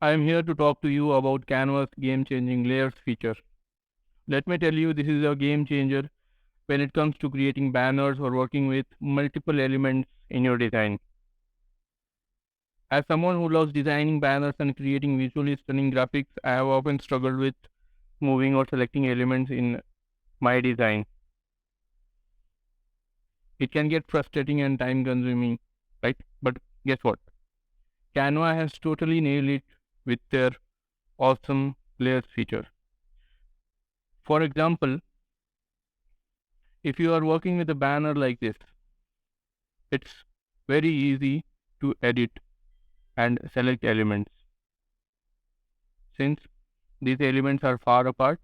I am here to talk to you about Canva's game-changing layers feature. Let me tell you, this is a game changer when it comes to creating banners or working with multiple elements in your design. As someone who loves designing banners and creating visually stunning graphics, I have often struggled with moving or selecting elements in my design. It can get frustrating and time consuming, right? But guess what? Canva has totally nailed it with their awesome layers feature. For example, if you are working with a banner like this, it's very easy to edit and select elements. Since these elements are far apart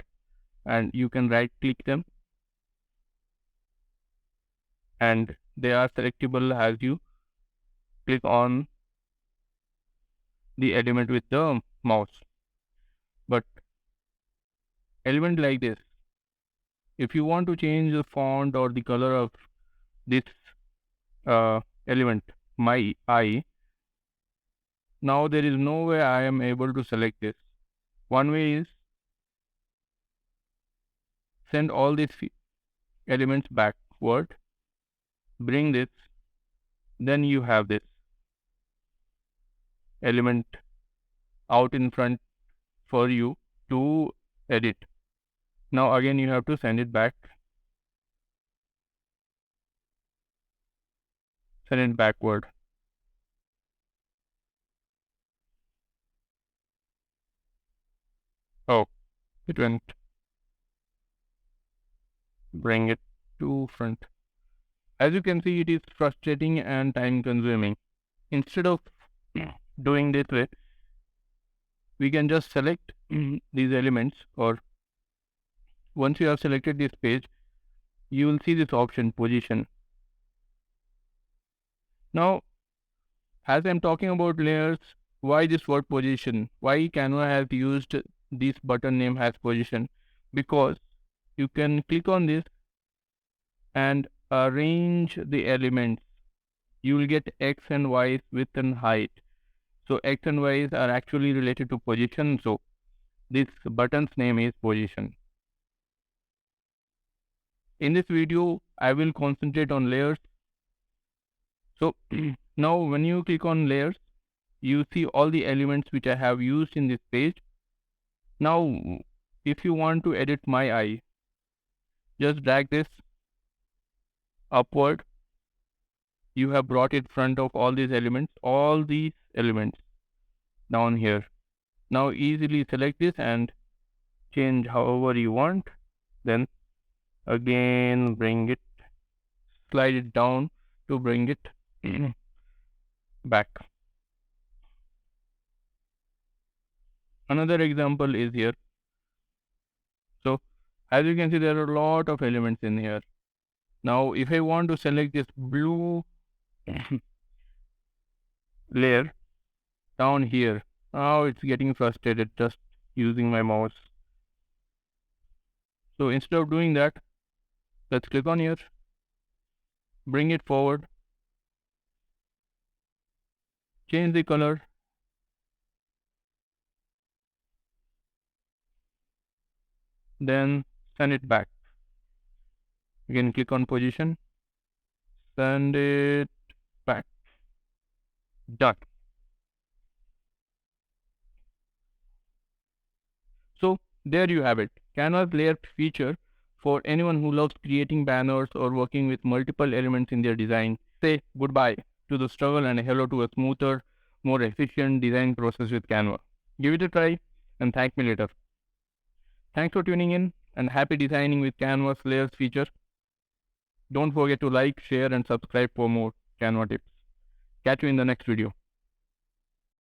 and you can right click them and they are selectable as you click on the element with the mouse. But element like this, if you want to change the font or the color of this element, my eye, now there is no way I am able to select this. One way is send all these elements backward, bring this, then you have this element out in front for you to edit. Now again you have to send it back, send it backward. Oh, it went. Bring it to front. As you can see, it is frustrating and time consuming. Instead of doing this way, we can just select these elements, or once you have selected this page, you will see this option position. Now, as I'm talking about layers, why this word position? Why Canva has used this button name as position? Because you can click on this and arrange the elements. You will get X and Y, width and height. So X and Y are actually related to position. So this button's name is position. In this video, I will concentrate on layers. So now when you click on layers, you see all the elements which I have used in this page. Now, if you want to edit my eye, just drag this upward. You have brought it front of all these elements down here. Now easily select this and change however you want. Then again bring it, slide it down to bring it back. Another example is here. So as you can see, there are a lot of elements in here. Now if I want to select this blue layer down here, now it's getting frustrated just using my mouse. So instead of doing that, let's click on here, bring it forward, change the color, then send it back. Again click on position, send it back. Done. So there you have it, Canva's layer feature for anyone who loves creating banners or working with multiple elements in their design. Say goodbye to the struggle and hello to a smoother, more efficient design process with Canva. Give it a try and thank me later. Thanks for tuning in and happy designing with Canva's layers feature. Don't forget to like, share and subscribe for more Canva tips. Catch you in the next video.